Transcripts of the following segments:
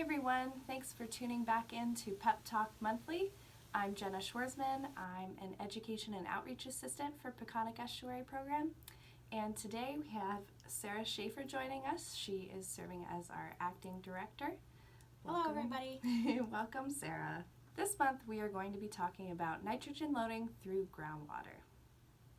everyone, thanks for tuning back in to PEP Talk Monthly. I'm Jenna Schwarzman. I'm an Education and Outreach Assistant for Peconic Estuary Program. And today we have Sarah Schaefer joining us. She is serving as our Acting Director. Hello everybody. Welcome, Sarah. This month we are going to be talking about nitrogen loading through groundwater.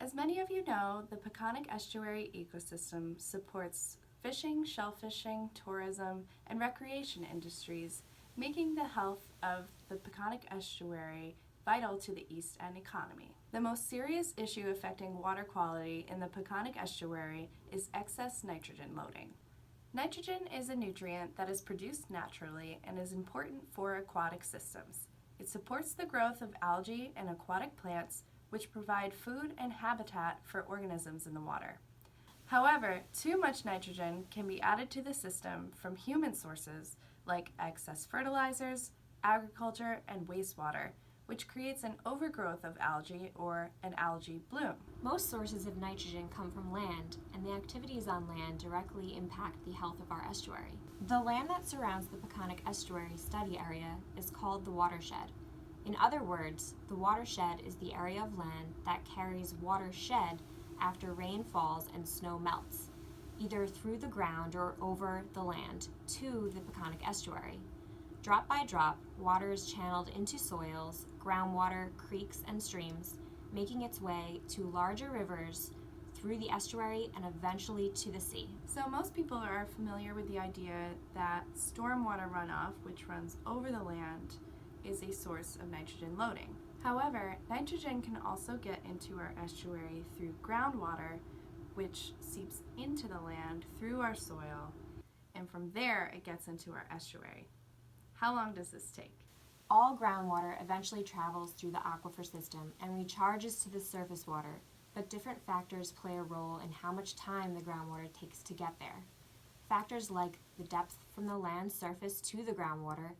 As many of you know, the Peconic Estuary ecosystem supports fishing, shellfishing, tourism, and recreation industries, making the health of the Peconic Estuary vital to the East End economy. The most serious issue affecting water quality in the Peconic Estuary is excess nitrogen loading. Nitrogen is a nutrient that is produced naturally and is important for aquatic systems. It supports the growth of algae and aquatic plants, which provide food and habitat for organisms in the water. However, too much nitrogen can be added to the system from human sources like excess fertilizers, agriculture, and wastewater, which creates an overgrowth of algae or an algae bloom. Most sources of nitrogen come from land, and the activities on land directly impact the health of our estuary. The land that surrounds the Peconic Estuary study area is called the watershed. In other words, the watershed is the area of land that carries water shed after rain falls and snow melts, either through the ground or over the land to the Peconic Estuary. Drop by drop, water is channeled into soils, groundwater, creeks, and streams, making its way to larger rivers through the estuary and eventually to the sea. So most people are familiar with the idea that stormwater runoff, which runs over the land, is a source of nitrogen loading. However, nitrogen can also get into our estuary through groundwater, which seeps into the land through our soil, and from there it gets into our estuary. How long does this take? All groundwater eventually travels through the aquifer system and recharges to the surface water, but different factors play a role in how much time the groundwater takes to get there. Factors like the depth from the land surface to the groundwater,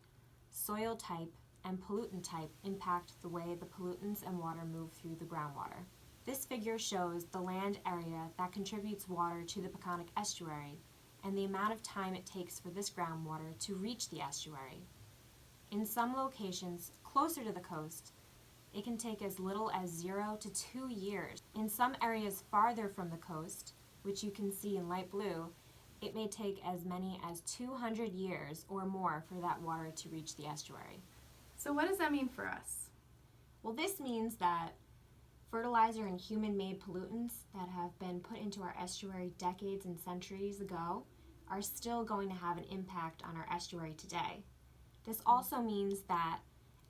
soil type, and pollutant type impact the way the pollutants and water move through the groundwater. This figure shows the land area that contributes water to the Peconic Estuary and the amount of time it takes for this groundwater to reach the estuary. In some locations closer to the coast, it can take as little as 0 to 2 years. In some areas farther from the coast, which you can see in light blue, it may take as many as 200 years or more for that water to reach the estuary. So what does that mean for us? Well, this means that fertilizer and human-made pollutants that have been put into our estuary decades and centuries ago are still going to have an impact on our estuary today. This also means that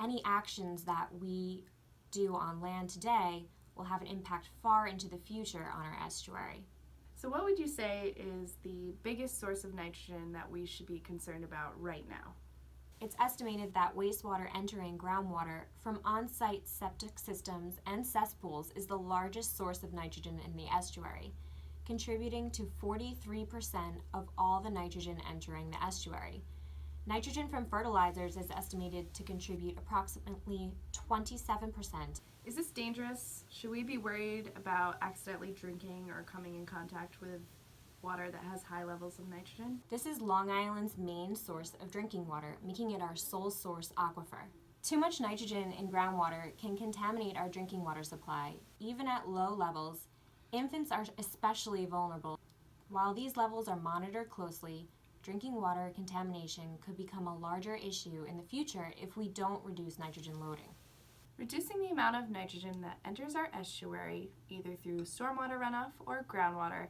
any actions that we do on land today will have an impact far into the future on our estuary. So what would you say is the biggest source of nitrogen that we should be concerned about right now? It's estimated that wastewater entering groundwater from on-site septic systems and cesspools is the largest source of nitrogen in the estuary, contributing to 43% of all the nitrogen entering the estuary. Nitrogen from fertilizers is estimated to contribute approximately 27%. Is this dangerous? Should we be worried about accidentally drinking or coming in contact with water that has high levels of nitrogen? This is Long Island's main source of drinking water, making it our sole source aquifer. Too much nitrogen in groundwater can contaminate our drinking water supply. Even at low levels, infants are especially vulnerable. While these levels are monitored closely, drinking water contamination could become a larger issue in the future if we don't reduce nitrogen loading. Reducing the amount of nitrogen that enters our estuary, either through stormwater runoff or groundwater,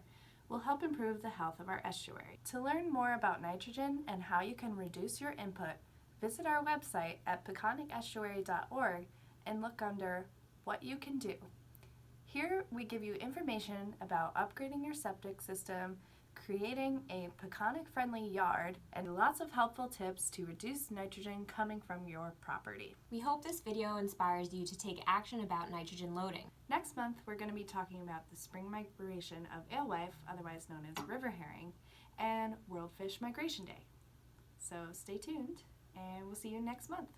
will help improve the health of our estuary. To learn more about nitrogen and how you can reduce your input, visit our website at peconicestuary.org and look under What You Can Do. Here we give you information about upgrading your septic system, creating a Peconic-friendly yard, and lots of helpful tips to reduce nitrogen coming from your property. We hope this video inspires you to take action about nitrogen loading. Next month, we're going to be talking about the spring migration of alewife, otherwise known as river herring, and World Fish Migration Day. So stay tuned, and we'll see you next month.